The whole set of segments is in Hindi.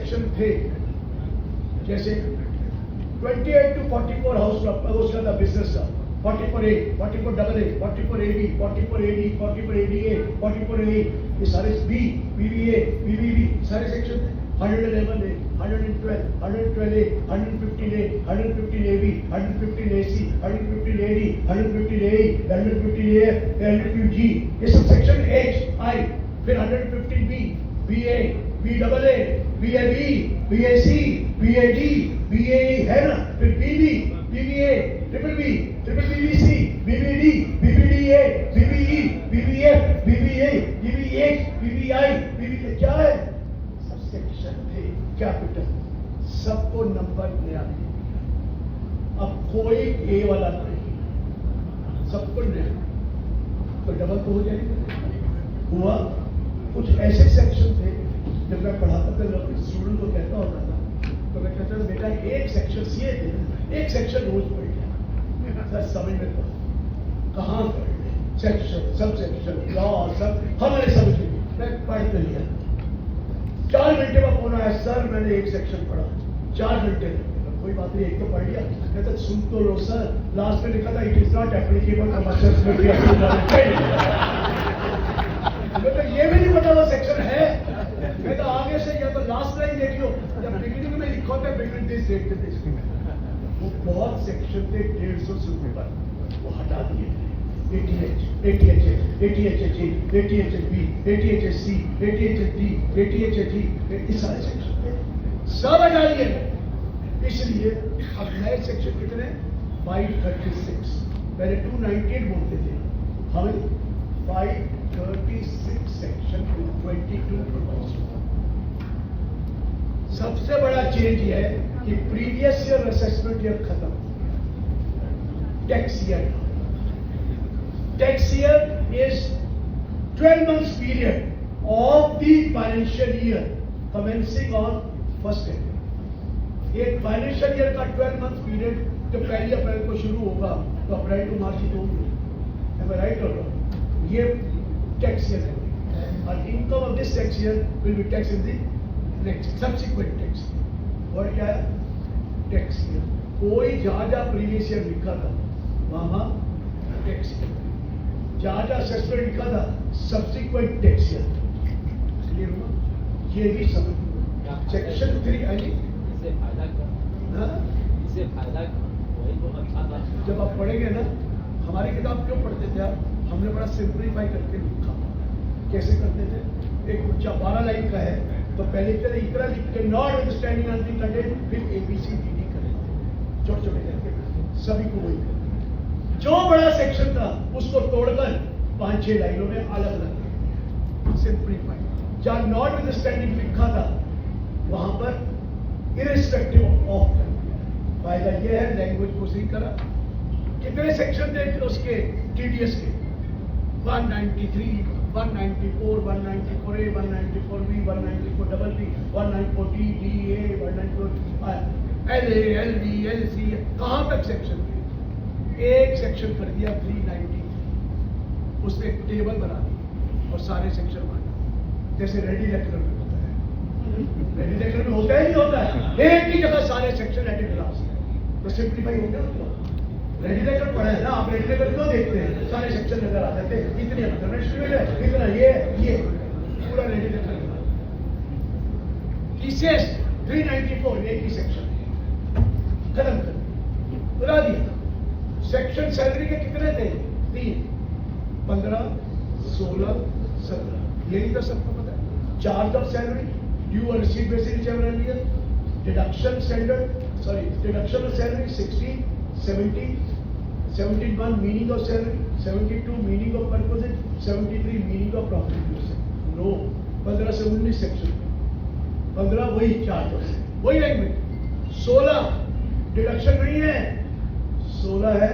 सेक्शन थे, जैसे 28 to 44 हाउस का था बिजनेस का, 44A, 44AA, 44AB, 44AD, 44ADA, 44A, ये सारे B, BBA, BBB सारे सेक्शन थे। 111A, 112, 112A, 115A, 115AB, 115AC, 115AD, 115AE, 115AF, 115G, ये सब सेक्शन H, I, फिर 115B, BA, BAA, BAB, BAC, BAD, BAE है ना, फिर BB, BBA, BBB, BBBC, BBD, BBDA, BBE, BBF, BBA, BBH, BBI, BBK क्या है? सब सेक्शन थे, कैपिटल, सबको नंबर नया। अब कोई ए वाला नहीं, सबको नया, तो डबल तो हो जाएगा। हुआ कुछ ऐसे सेक्शन थे, जब मैं पढ़ाता था स्टूडेंट को कहता होता था, तो मैं कहता था बेटा एक सेक्शन सीए थे, एक सेक्शन रोज पढ़ लिया, सर समझ में पड़ा कहाँ पढ़ लिया, सेक्शन सब सेक्शन लॉ सब हमारे समझ में, मैं पढ़ तो लिया। 4 घंटे में फोन आया, सर मैंने एक सेक्शन पढ़ा, 4 घंटे में, कोई बात नहीं एक तो पढ़ लिया। कहता सुन तो लो सर, लास्ट में लिखा था इट इज नॉट एप्लीकेबल तो ये भी नहीं पता वो सेक्शन है। मैं तो आगे से या तो लास्ट लाइन देख लो, जब बिगिनिंग में लिखा होता है between this date to this, वो बहुत सेक्शन थे 150 से ऊपर, वो हटा दिए। ATH, ATHS, ATHSA, ATHSB, ATHSC, ATHSD, ATHSE, ये सारे सेक्शन थे, सब हटा दिए। इसलिए अब नए सेक्शन कितने? 536, पहले 298 बोलते थे, हमें 536 सेक्शन 22 प्रोपोज। सबसे बड़ा चेंज ये है कि प्रीवियस ईयर असेसमेंट ईयर खत्म, tax year. Tax year is 12 months period of the financial year commencing on 1st April। एक फाइनेंशियल ईयर का 12 months पीरियड जब 1 अप्रैल को शुरू होगा तो अप्रैल टू मार्च तो होगी, राइट और रॉन्ग? ये टैक्स ईयर है, और income of this tax year will be tax in the next subsequent tax. और क्या है? Tax year. कोई जहां जहां प्रीवियस ईयर लिखा था वहां टैक्स ईयर, जहां जहां असेसमेंट लिखा था सब्सिक्वेंट टैक्स ईयर। क्लियर हुआ? ये भी समझ सेक्शन 3 आई इससे फायदा वही तो अच्छा था। जब आप पढ़ेंगे ना, हमारी किताब क्यों पढ़ते थे आप? हमने बड़ा सिंप्लीफाई करके लिखा। कैसे करते थे? एक बच्चा 12 लाइन का है तो पहले तरह इतना लिख के not understanding on the content, फिर ABCD करेंगे छोटे छोटे करके, सभी को वही करेंगे। जो बड़ा सेक्शन था उसको तोड़कर 5-6 लाइनों में अलग अलग सिंप्लीफाई। जहां नॉट अंडरस्टैंडिंग लिखा था वहां पर इरिस्पेक्टिव ऑफ फायदा यह है लैंग्वेज को सही करा। कितने सेक्शन थे उसके TDS के? 193, 194, 194A, 194B, 194BB, 194D, DA, 194 LA, LB, LC, कहां तक सेक्शन थे? एक सेक्शन कर दिया 390, उसमें एक टेबल बना दी और सारे सेक्शन बांटा, जैसे रेडी लेक्चर में होता है। रेडी लेक्चर में होता है नहीं होता है? एक ही जगह सारे सेक्शन एट ए क्लास, तो सिंप्लीफाई हो गया। रेडिलेटर पढ़ा है ना आप? रेडिलेटर क्यों देखते हैं? सारे सेक्शन नजर आ जाते हैं, इतनी इंटरनेशनल है, इतना ये पूरा रेडिलेटर TCS 394 एक ही सेक्शन खत्म कर बता दिया। सेक्शन सैलरी के कितने थे? 3, 15, 16, 17, यही तो सबको पता है। चार्ज ऑफ सैलरी, ड्यू और receive basis every year, deduction standard deduction of salary 16, 17, 71 meaning of salary, 72 meaning of perquisite, 73 meaning of profit. No 15 से 19 सेक्शन, 15 वही चार्ज वही लैंग्वेज, 16 डिडक्शन नहीं है, 16 है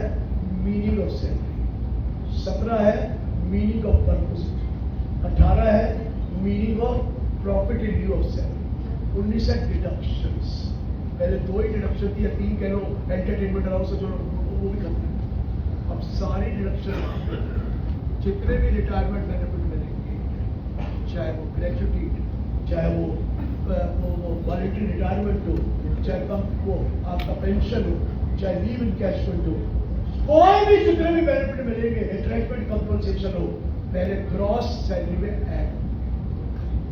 मीनिंग ऑफ सैलरी, 17 है मीनिंग ऑफ परपोजिट, 18 है meaning of profit in due of salary, 19 है डिडक्शंस। पहले 2 ही डिडक्शन थी या 3 कह लो, एंटरटेनमेंट अलाउंस से जो वो भी करते हैं। अब सारी डिडक्शन जितने भी रिटायरमेंट बेनिफिट मिलेंगे, चाहे वो ग्रेजुएटी, चाहे वो रिटायरमेंट हो, चाहे कम वो आपका पेंशन हो, चाहे लीव इनकैशमेंट हो, कोई भी जितने भी बेनिफिट मिलेंगे, एंट्रेंचमेंट कंपनसेशन हो, पहले ग्रॉस सैलरी में ऐड,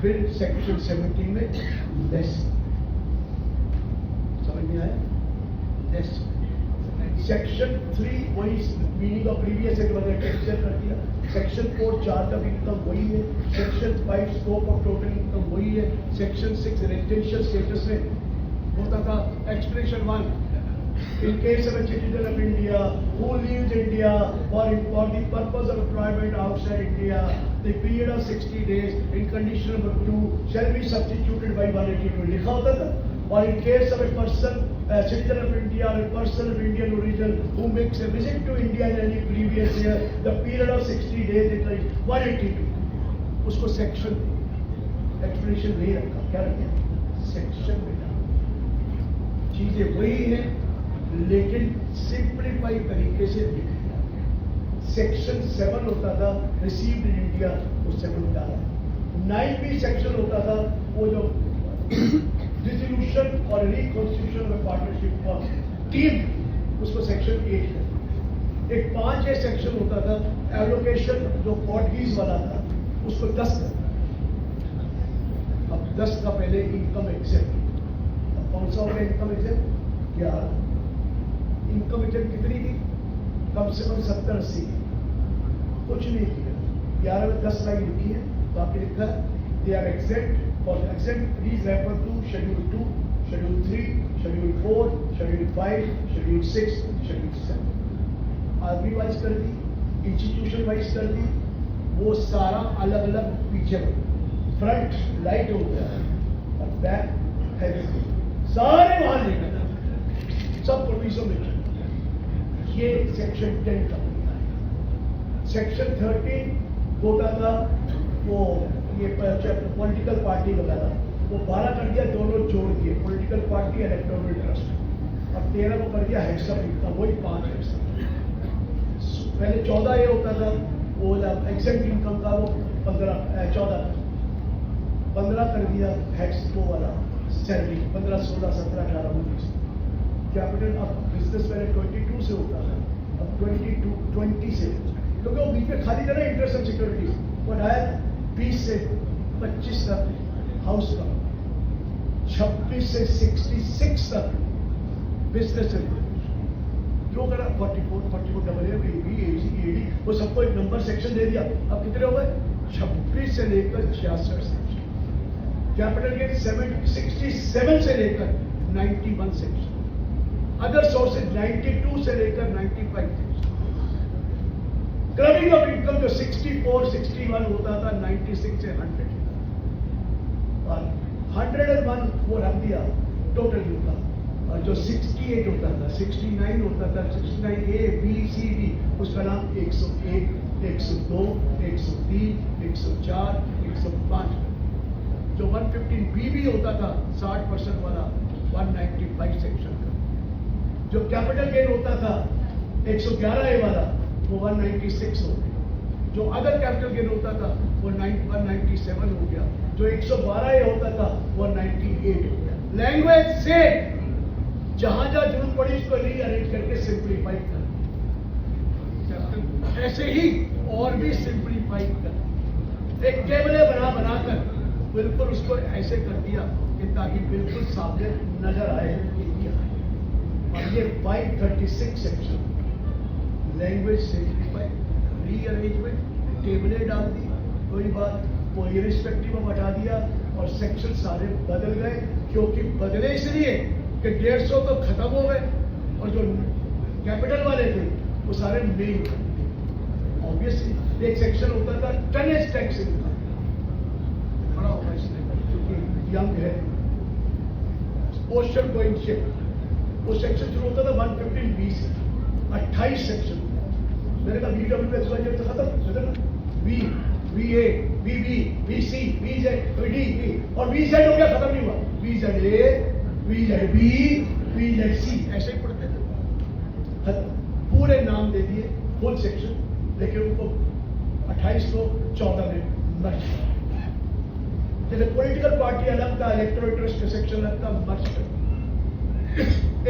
फिर सेक्शन 17 में लेस। समझ में आया? लेस। सेक्शन 3 वही मीनिंग ऑफ प्रीवियस एक मतलब टेक्सचर कर दिया। सेक्शन 4 चार्ज ऑफ इनकम वही है। Section 5 scope of total income वही है। सेक्शन 6 रेजिडेंशियल स्टेटस में होता था expression 1 in case of a citizen of India who leaves India for the purpose of employment outside India, the period of 60 days in condition number 2 shall be substituted by 182 लिखा होता था। और in case of a person citizen of India or a person of Indian origin who makes a visit to India in any previous year, the period of 60 days is 182। उसको सेक्शन एक्सप्रेशन नहीं रखा, क्या रखा? सेक्शन में चीजें वही है लेकिन सिंप्लीफाई तरीके से लिख दिया। सेक्शन 7 होता था रिसीव्ड इन इंडिया, वो 7 डाला। 9 भी सेक्शन होता था वो जो डिसोल्यूशन और रिकॉन्स्टिट्यूशन ऑफ पार्टनरशिप का टीम, उसको सेक्शन 8 है। एक 5 सेक्शन होता था एलोकेशन जो पोर्टुगीज वाला था, उसको 10 कर। अब 10 का पहले इनकम एक्सेप्ट, अब कौन सा होगा इनकम एक्सेप्ट? 11। इनकम एक्सेप्ट कितनी थी? कम से कम 70-80 की। कुछ नहीं किया। 11 में 10 लाइन लिखी है, बाकी लिखा है they are except for except please refer to schedule 2, schedule 3, schedule 4, schedule 5, schedule 6, schedule 7। आदमी वाइज कर दी, इंस्टीट्यूशन वाइज कर दी, वो सारा अलग अलग पीछे फ्रंट लाइट हो गया और बैक हैवी, सारे वहां लिखा सब प्रोविजन में। ये सेक्शन 10 का है। सेक्शन 13 होता था वो ये पॉलिटिकल पार्टी वगैरह, वो 12 कर दिया, दोनों जोड़ दिए, पॉलिटिकल पार्टी और इलेक्टोरल ट्रस्ट। और 13 को कर दिया हेड्स ऑफ इनकम, वही 5 हेड्स। पहले 14 ये होता था वो एग्जेक्ट इनकम का, वो 15 कर दिया हेड्स वो वाला सैलरी, 15, 16, 17, 18, 19। कैपिटल अब बिजनेस पहले 22 से होता है, अब 20 से, क्योंकि वो बीच में खाली था ना इंटरेस्ट एंड सिक्योरिटीज, वो आया 20 से 25 तक हाउस का, 26 से 66 तक बिजनेस जो करा 44 डबल एडी, वो सबको एक नंबर सेक्शन दे दिया। अब कितने हो गए? 26 से लेकर 66 सेक्शन। कैपिटल गेन 67 से लेकर 91 सेक्शन। अदर सोर्सेज 92 से लेकर 95 सेक्शन। क्लबिंग ऑफ इनकम जो 64, 61 होता था, 96 से 100 और 101 वो रख दिया टोटल इनकम। और जो 68 होता था, 69 होता था, 69A, B, C, D, उसका नाम 101, 102, 103, 104, 105। जो 115B भी होता था 60% वाला, 195 सेक्शन का। जो कैपिटल गेन होता था 111A वाला, वो 196 हो गया। जो अदर कैपिटल गेन होता था वो 197 हो गया। जो 112A होता था वो 98 हो गया। लैंग्वेज से जहां जरूरत पड़ी उसको रीअरेंज करके सिंप्लीफाई कर, ऐसे ही और भी सिंप्लीफाई कर, एक टेबल बनाकर बिल्कुल उसको ऐसे कर दिया कि ताकि बिल्कुल सामने नजर आए। और ये 536 सेक्शन लैंग्वेज सिंप्लीफाई, रीअरेंजमेंट, टेबलें डाल दी, कोई बात वो इरिस्पेक्टिव ऑफ हटा दिया और सेक्शन सारे बदल गए। क्योंकि बदले इसलिए कि 150 तो खत्म हो गए और जो कैपिटल वाले थे वो सारे मेन। ऑब्वियसली एक सेक्शन होता था टनेज टैक्स इनकम, बड़ा होगा इसलिए क्योंकि यंग है। ओशन गोइंग शिप, वो सेक्शन शुरू होता था 115B से, 28 सेक्शन। मैंने कहा BWXYZ तो खत्म, B, BA, BB, BC, BZ, BD, और BZ हो गया, खत्म नहीं हुआ। BZA, BZB, BZC, ऐसे ही पढ़ते थे। खत्म, पूरे नाम दे दिए, फुल सेक्शन, लेकिन उनको 28 को 14 में मर्ज। जैसे पॉलिटिकल पार्टी अलग था, इलेक्टोरल ट्रस्ट का सेक्शन अलग था, मर्ज कर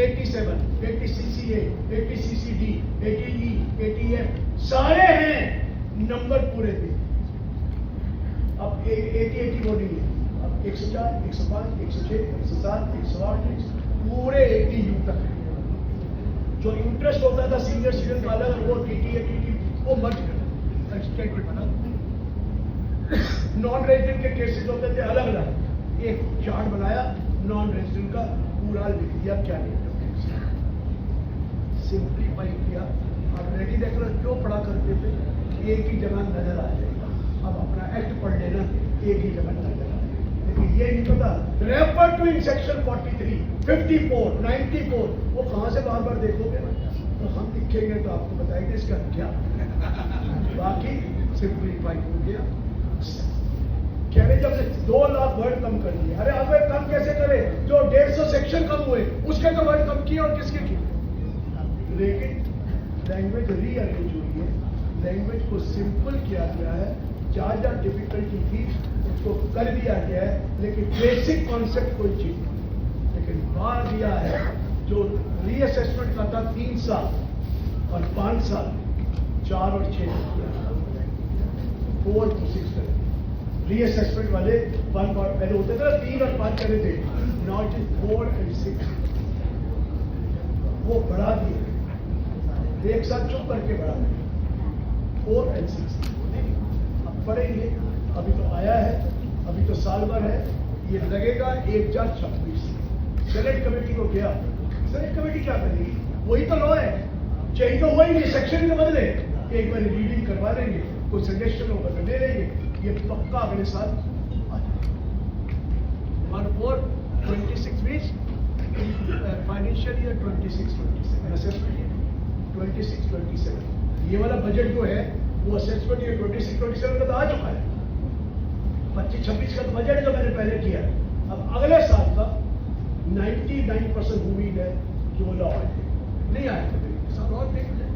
87, 80CCA, 80CCD, 80E, 80F सारे हैं, नंबर पूरे थे। अब 80 वो नहीं है, अब 104, 105, 106, 107, 108 पूरे 80 यू तक है। जो इंटरेस्ट होता था सीनियर सिटीजन का अलग, वो TT वो मर्ज कर स्टेटमेंट बना। नॉन रेजिडेंट के केसेस होते थे अलग अलग, एक चार्ट बनाया नॉन रेजिडेंट का, पूरा लिख दिया क्या नहीं, सिंप्लीफाई किया। अब रेडी देख रहे क्यों पढ़ा करते थे, एक ही जगह नजर आ जाएगा। अब अपना एक्ट पढ़ लेना, एक ही जगह नजर आ जाएगा। लेकिन ये नहीं पता, रेफर टू इन सेक्शन 43, 54, 94, वो कहां से बार बार देखोगे, तो हम लिखेंगे तो आपको बताएंगे इसका क्या। बाकी सिंप्लीफाई हो गया। कह रहे जब 2 लाख वर्ड कम कर दिए, अरे अब कम कैसे करे, जो 150 सेक्शन कम हुए उसके तो वर्ड कम किए और किसके किए। लेकिन लैंग्वेज रीअरेंज हुई है, लैंग्वेज को सिंपल किया गया है, जहाँ जहाँ डिफिकल्टी थी उसको कर दिया गया है, लेकिन बेसिक कॉन्सेप्ट कोई चीज नहीं। लेकिन बार दिया है जो रीअसेसमेंट का था 3 साल और 5 साल, 4 और 6 4 to 6 कर रीअसेसमेंट वाले 1 पहले होते थे ना 3 और 5 करे थे, नाउ इट इज 4 and 6, वो बढ़ा दिए, एक साथ चुप करके बढ़ा दिए 4 and 6। अब पढ़ेंगे, अभी तो आया है, अभी तो साल भर है, ये लगेगा 1026। सेनेट कमेटी को गया, सेनेट कमेटी क्या करेगी, वही तो लॉ है, चाहिए तो हुआ ही नहीं, सेक्शन में बदले, एक बार रीडिंग करवा देंगे, कोई सजेशन होगा तो दे देंगे, ये पक्का अगले साल 1/4/26 मीन्स फाइनेंशियल ईयर 26-27 असेसमेंट 26-27। ये वाला बजट जो है वो असेसमेंट ईयर 26-27 का तो आ चुका है, 25-26 का तो बजट है जो मैंने पहले किया। अब अगले साल का 99% उम्मीद है कि वो लॉ नहीं आएगा, सब और देख जाए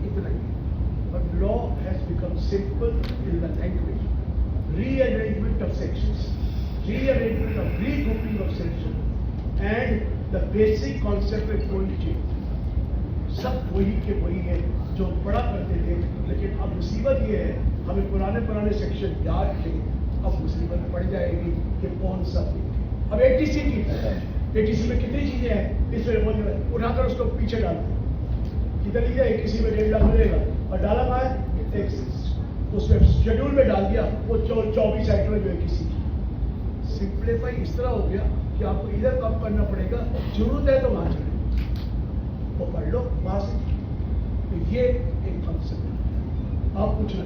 इतना ही। But law has become simple in the language. Rearrangement of sections, rearrangement of regrouping of sections, and the basic concept of कोई चीज सब वही के वही है जो पढ़ा करते थे। लेकिन अब मुसीबत ये है, हमें पुराने सेक्शन याद थे, अब मुसीबत पड़ जाएगी कि कौन सा। अब ATC की ATC में कितनी चीजें हैं, इसमें उठाकर उसको पीछे डाल दो, किधर लिया ATC में 1.5 लाख मिलेगा और डाला कहाँ है, उसमें शेड्यूल में डाल दिया वो 24 आइटम जो ATC की। सिंप्लीफाई इस तरह हो गया कि आपको इधर कम करना पड़ेगा, जरूरत है तो वहां चले, वो पढ़ लो वहां से। तो ये एक कॉन्सेप्ट है। आप पूछ रहे